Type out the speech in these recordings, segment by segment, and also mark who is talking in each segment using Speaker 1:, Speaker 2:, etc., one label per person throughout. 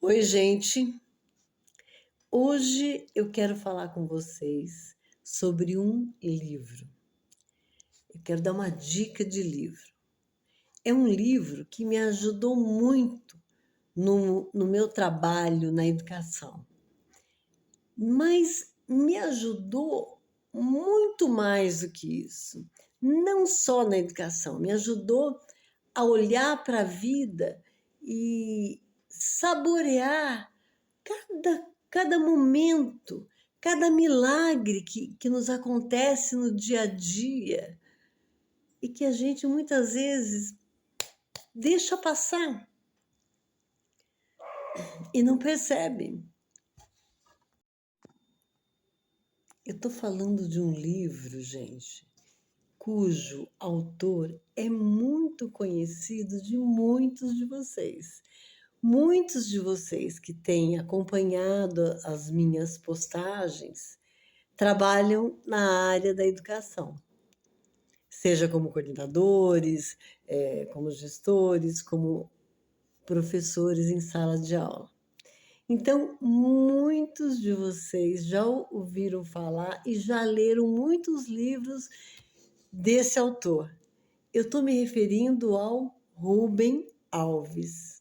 Speaker 1: Oi, gente. Hoje eu quero falar com vocês sobre um livro. Eu quero dar uma dica de livro. É um livro que me ajudou muito no meu trabalho na educação, mas me ajudou muito mais do que isso. Não só na educação, me ajudou a olhar para a vida e saborear cada momento, cada milagre que nos acontece no dia a dia e que a gente muitas vezes deixa passar e não percebe. Eu estou falando de um livro, gente, cujo autor é muito conhecido de muitos de vocês. Muitos de vocês que têm acompanhado as minhas postagens trabalham na área da educação, seja como coordenadores, como gestores, como professores em sala de aula. Então, muitos de vocês já ouviram falar e já leram muitos livros desse autor. Eu estou me referindo ao Rubem Alves.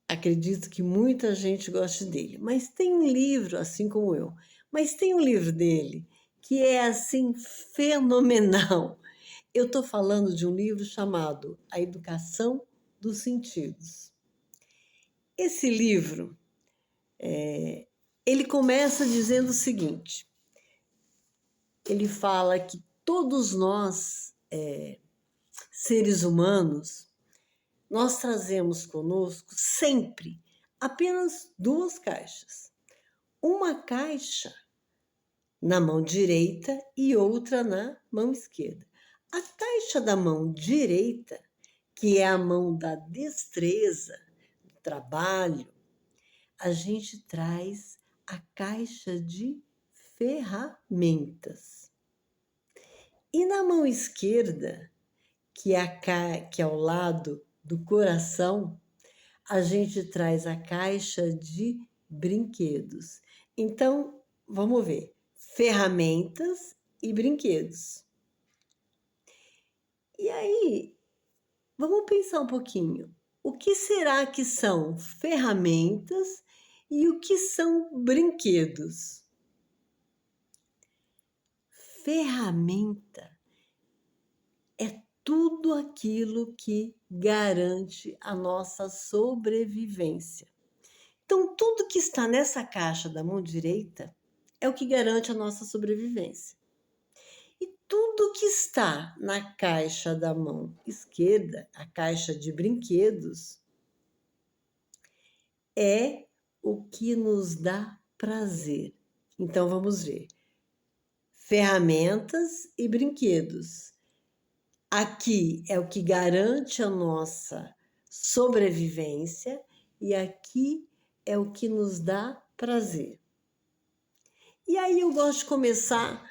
Speaker 1: Acredito que muita gente goste dele, mas tem um livro, assim como eu, mas tem um livro dele que é assim fenomenal. Eu estou falando de um livro chamado A Educação dos Sentidos. Esse livro, ele começa dizendo o seguinte: ele fala que todos nós, seres humanos, nós trazemos conosco sempre apenas duas caixas. Uma caixa na mão direita e outra na mão esquerda. A caixa da mão direita, que é a mão da destreza, do trabalho, a gente traz a caixa de ferramentas. E na mão esquerda, que é ao lado do coração, a gente traz a caixa de brinquedos. Então, vamos ver: ferramentas e brinquedos. E aí, vamos pensar um pouquinho. O que será que são ferramentas e o que são brinquedos? Ferramenta é tudo aquilo que garante a nossa sobrevivência. Então, tudo que está nessa caixa da mão direita é o que garante a nossa sobrevivência. E tudo que está na caixa da mão esquerda, a caixa de brinquedos, é o que nos dá prazer. Então, vamos ver: ferramentas e brinquedos. Aqui é o que garante a nossa sobrevivência e aqui é o que nos dá prazer. E aí eu gosto de começar,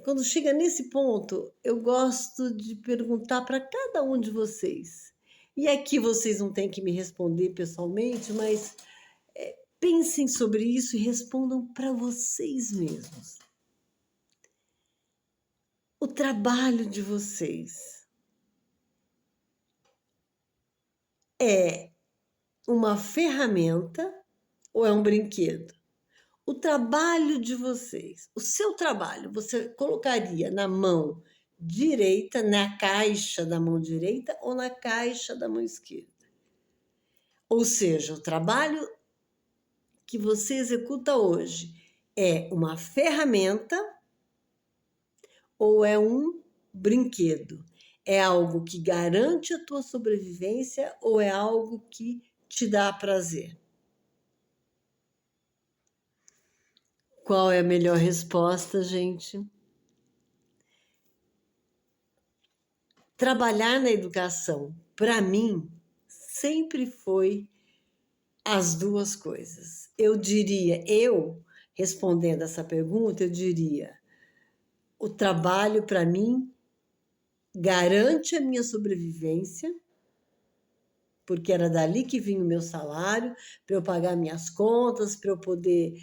Speaker 1: quando chega nesse ponto, eu gosto de perguntar para cada um de vocês. E aqui vocês não têm que me responder pessoalmente, mas pensem sobre isso e respondam para vocês mesmos. O trabalho de vocês é uma ferramenta ou é um brinquedo? O trabalho de vocês, o seu trabalho, você colocaria na mão direita, na caixa da mão direita ou na caixa da mão esquerda? Ou seja, o trabalho que você executa hoje é uma ferramenta ou é um brinquedo? É algo que garante a tua sobrevivência ou é algo que te dá prazer? Qual é a melhor resposta, gente? Trabalhar na educação, para mim, sempre foi as duas coisas. Respondendo essa pergunta, eu diria: o trabalho, para mim, garante a minha sobrevivência porque era dali que vinha o meu salário, para eu pagar minhas contas, para eu poder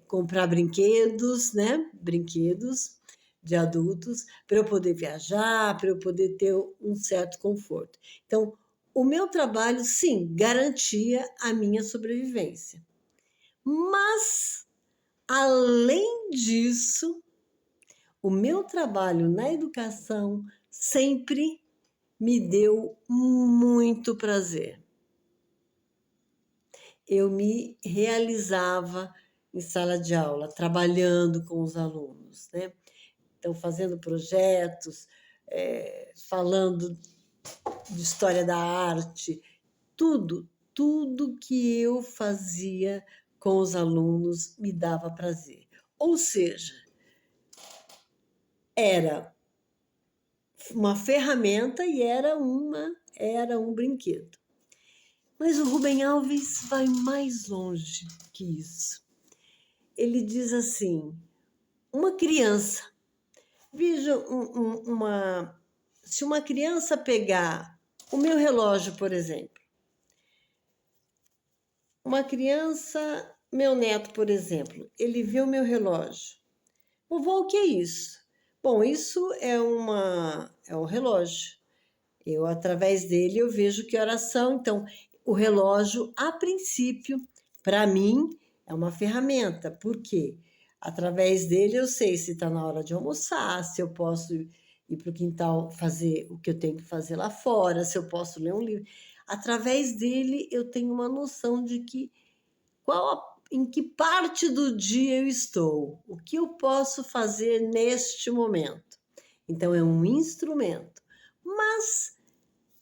Speaker 1: comprar brinquedos, né? Brinquedos de adultos, para eu poder viajar, para eu poder ter um certo conforto. Então, o meu trabalho, sim, garantia a minha sobrevivência. Mas, além disso, o meu trabalho na educação sempre me deu muito prazer. Eu me realizava em sala de aula, trabalhando com os alunos, né? Então, fazendo projetos, falando de história da arte, tudo que eu fazia com os alunos me dava prazer. Ou seja, era uma ferramenta e era um brinquedo. Mas o Rubem Alves vai mais longe que isso. Ele diz assim: uma criança, veja se uma criança pegar o meu relógio, por exemplo, uma criança, meu neto, por exemplo, ele vê o meu relógio. Vovó, o que é isso? Bom, isso é um relógio. Eu, através dele, eu vejo que horas são. Então, o relógio, a princípio, para mim, é uma ferramenta. Por quê? Através dele, eu sei se está na hora de almoçar, se eu posso ir para o quintal fazer o que eu tenho que fazer lá fora, se eu posso ler um livro. Através dele, eu tenho uma noção de que em que parte do dia eu estou, o que eu posso fazer neste momento. Então, é um instrumento. Mas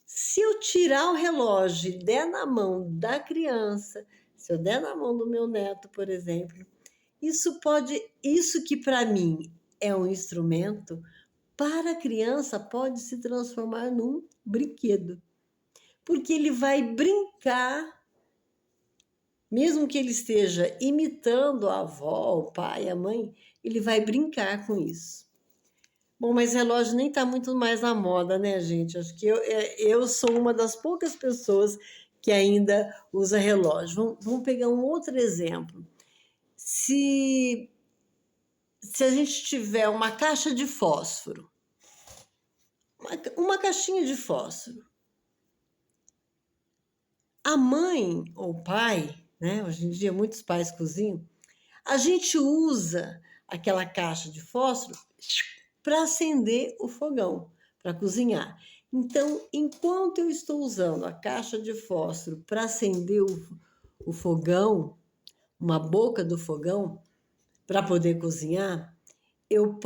Speaker 1: se eu tirar o relógio e der na mão da criança, se eu der na mão do meu neto, por exemplo, isso que para mim é um instrumento, para a criança pode se transformar num brinquedo. Porque ele vai brincar, mesmo que ele esteja imitando a avó, o pai, a mãe, ele vai brincar com isso. Bom, mas relógio nem está muito mais na moda, né, gente? Acho que eu sou uma das poucas pessoas que ainda usa relógio. Vamos pegar um outro exemplo. Se a gente tiver uma caixa de fósforo, uma caixinha de fósforo, a mãe ou o pai, né? Hoje em dia muitos pais cozinham, a gente usa aquela caixa de fósforo para acender o fogão, para cozinhar. Então, enquanto eu estou usando a caixa de fósforo para acender o fogão, uma boca do fogão, para poder cozinhar, eu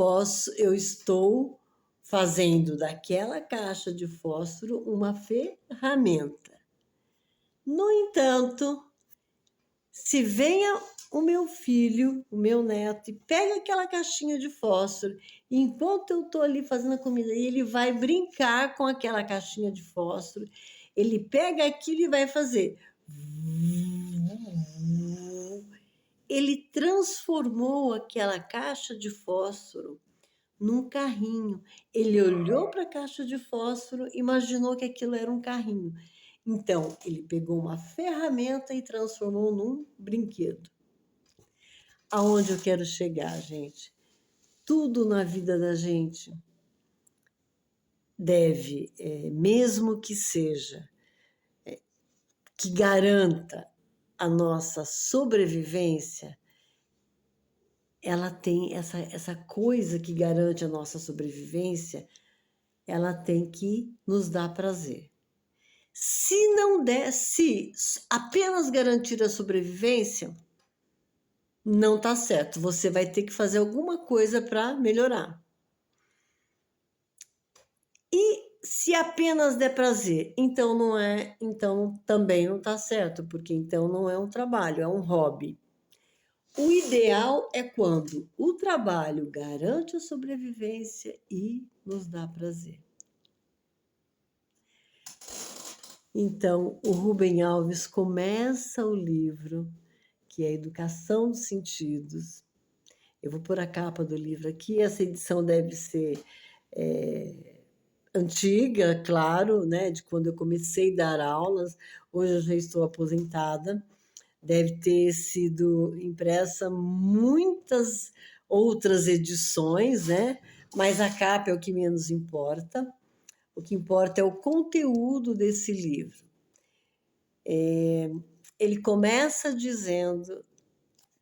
Speaker 1: estou fazendo daquela caixa de fósforo uma ferramenta. No entanto, se venha o meu filho, o meu neto, e pega aquela caixinha de fósforo, e enquanto eu estou ali fazendo a comida, ele vai brincar com aquela caixinha de fósforo, ele pega aquilo e vai fazer. Ele transformou aquela caixa de fósforo num carrinho. Ele olhou para a caixa de fósforo, imaginou que aquilo era um carrinho. Então, ele pegou uma ferramenta e transformou num brinquedo. Aonde eu quero chegar, gente? Tudo na vida da gente deve, mesmo que seja, que garanta a nossa sobrevivência, ela tem essa coisa que garante a nossa sobrevivência, ela tem que nos dar prazer. Se não der, se apenas garantir a sobrevivência, não está certo. Você vai ter que fazer alguma coisa para melhorar. E se apenas der prazer, então não é, então também não está certo, porque então não é um trabalho, é um hobby. O ideal é quando o trabalho garante a sobrevivência e nos dá prazer. Então, o Rubem Alves começa o livro, que é Educação dos Sentidos. Eu vou pôr a capa do livro aqui, essa edição deve ser antiga, claro, né, de quando eu comecei a dar aulas. Hoje eu já estou aposentada. Deve ter sido impressa muitas outras edições, né? Mas a capa é o que menos importa. O que importa é o conteúdo desse livro. Ele começa dizendo,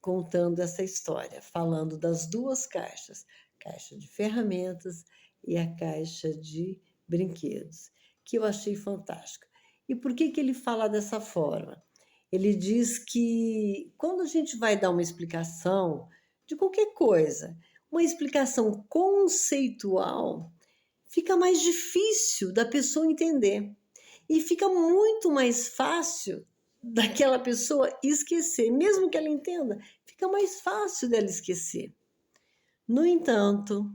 Speaker 1: contando essa história, falando das duas caixas, caixa de ferramentas e a caixa de brinquedos, que eu achei fantástico. E por que que ele fala dessa forma? Ele diz que quando a gente vai dar uma explicação de qualquer coisa, uma explicação conceitual, fica mais difícil da pessoa entender. E fica muito mais fácil daquela pessoa esquecer, mesmo que ela entenda, fica mais fácil dela esquecer. No entanto,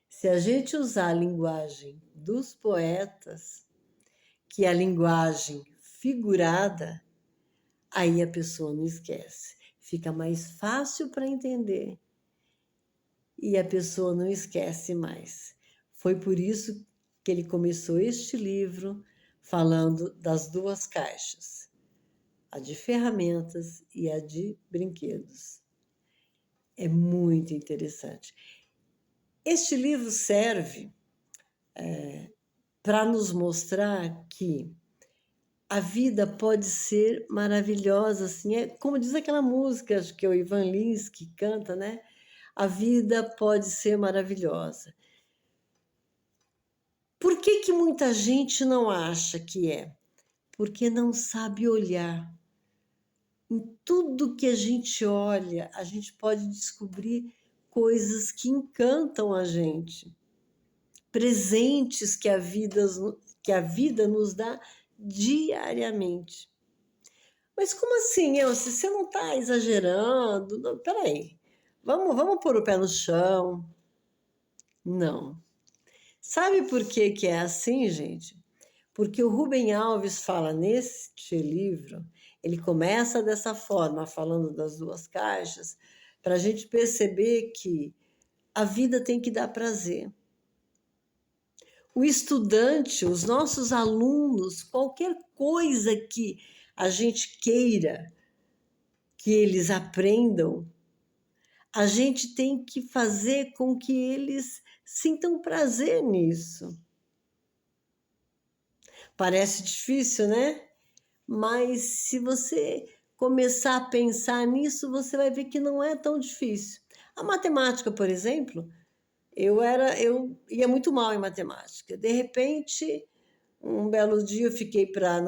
Speaker 1: se a gente usar a linguagem dos poetas, que é a linguagem figurada, aí a pessoa não esquece. Fica mais fácil para entender e a pessoa não esquece mais. Foi por isso que ele começou este livro falando das duas caixas, a de ferramentas e a de brinquedos. É muito interessante. Este livro serve para nos mostrar que a vida pode ser maravilhosa, assim, é como diz aquela música, acho que é o Ivan Lins que canta, né? A vida pode ser maravilhosa. Por que que muita gente não acha que é? Porque não sabe olhar. Em tudo que a gente olha, a gente pode descobrir coisas que encantam a gente, presentes que a vida nos dá diariamente. Mas como assim, Elcio? Você não está exagerando? Não, peraí, vamos pôr o pé no chão. Não. Sabe por que que é assim, gente? Porque o Rubem Alves fala neste livro, ele começa dessa forma, falando das duas caixas, para a gente perceber que a vida tem que dar prazer. O estudante, os nossos alunos, qualquer coisa que a gente queira que eles aprendam, a gente tem que fazer com que eles sintam prazer nisso. Parece difícil, né? Mas se você começar a pensar nisso, você vai ver que não é tão difícil. A matemática, por exemplo, eu ia muito mal em matemática. De repente, um belo dia eu fiquei para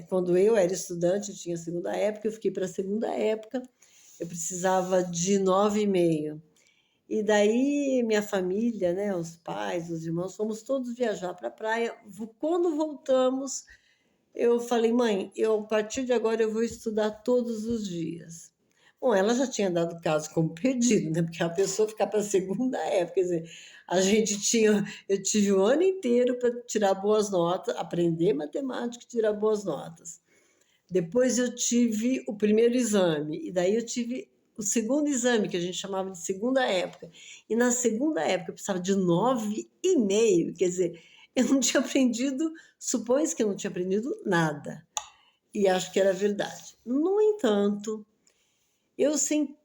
Speaker 1: quando eu era estudante, tinha segunda época, eu fiquei para a segunda época. Eu precisava de 9,5. E daí minha família, né, os pais, os irmãos, fomos todos viajar para a praia. Quando voltamos, eu falei, mãe, a partir de agora eu vou estudar todos os dias. Bom, ela já tinha dado caso como perdido, né? Porque a pessoa ficar para a segunda época, quer dizer, eu tive o ano inteiro para tirar boas notas, aprender matemática e tirar boas notas. Depois eu tive o primeiro exame, e daí eu tive o segundo exame, que a gente chamava de segunda época. E na segunda época eu precisava de 9,5, quer dizer, eu não tinha aprendido, supõe-se que eu não tinha aprendido nada. E acho que era verdade. No entanto, eu, sem,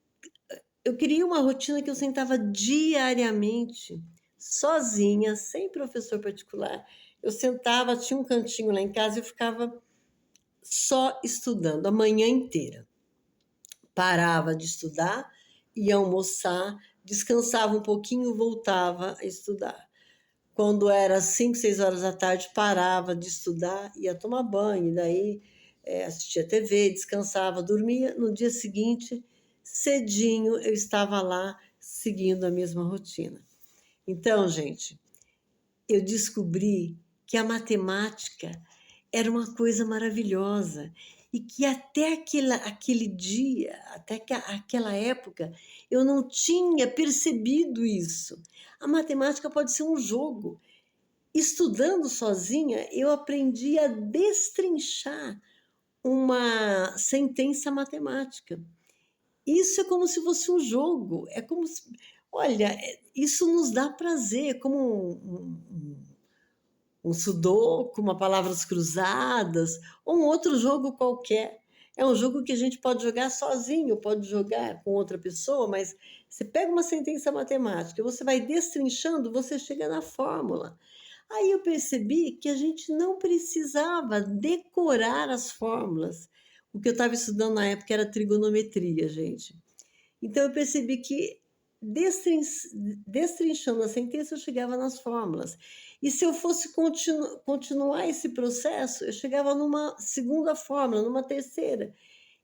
Speaker 1: eu queria uma rotina que eu sentava diariamente, sozinha, sem professor particular. Eu sentava, tinha um cantinho lá em casa e eu ficava só estudando a manhã inteira. Parava de estudar, ia almoçar, descansava um pouquinho, voltava a estudar. Quando era 5, 6 horas da tarde, parava de estudar, ia tomar banho, e daí assistia TV, descansava, dormia. No dia seguinte, cedinho, eu estava lá seguindo a mesma rotina. Então, gente, eu descobri que a matemática era uma coisa maravilhosa e que até aquele dia, aquela época, eu não tinha percebido isso. A matemática pode ser um jogo. Estudando sozinha, eu aprendi a destrinchar uma sentença matemática. Isso é como se fosse um jogo. É como se, olha, isso nos dá prazer, é como um sudoku, uma palavras cruzadas, ou um outro jogo qualquer. É um jogo que a gente pode jogar sozinho, pode jogar com outra pessoa, mas você pega uma sentença matemática, você vai destrinchando, você chega na fórmula. Aí eu percebi que a gente não precisava decorar as fórmulas. O que eu estava estudando na época era trigonometria, gente. Então eu percebi que destrinchando a sentença eu chegava nas fórmulas. E se eu fosse continuar esse processo, eu chegava numa segunda fórmula, numa terceira.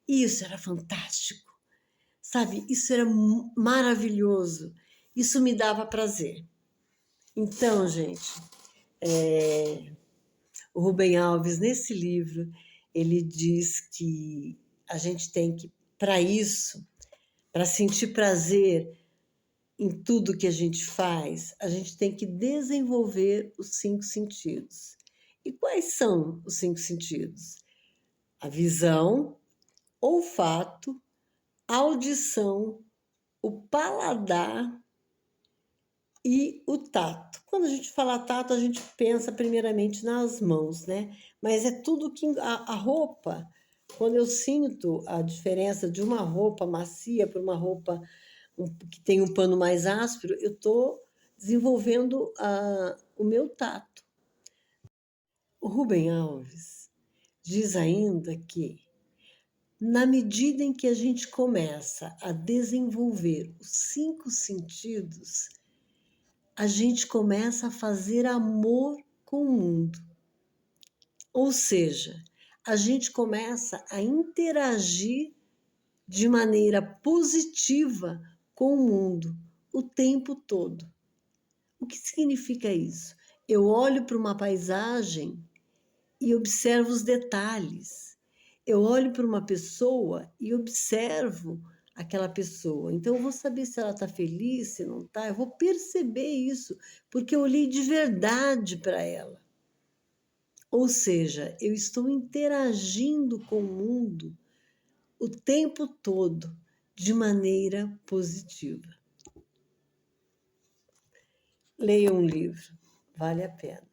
Speaker 1: E isso era fantástico, sabe? Isso era maravilhoso. Isso me dava prazer. Então, gente, o Rubem Alves, nesse livro, ele diz que a gente tem que, para isso, para sentir prazer em tudo que a gente faz, a gente tem que desenvolver os 5 sentidos. E quais são os 5 sentidos? A visão, olfato, audição, o paladar e o tato. Quando a gente fala tato, a gente pensa primeiramente nas mãos, né? Mas é tudo que a roupa, quando eu sinto a diferença de uma roupa macia para uma roupa que tem um pano mais áspero, eu estou desenvolvendo o meu tato. O Rubem Alves diz ainda que, na medida em que a gente começa a desenvolver os 5 sentidos, a gente começa a fazer amor com o mundo. Ou seja, a gente começa a interagir de maneira positiva com o mundo o tempo todo. O que significa isso? Eu olho para uma paisagem e observo os detalhes. Eu olho para uma pessoa e observo aquela pessoa. Então, eu vou saber se ela está feliz, se não está. Eu vou perceber isso, porque eu olhei de verdade para ela. Ou seja, eu estou interagindo com o mundo o tempo todo de maneira positiva. Leia um livro, vale a pena.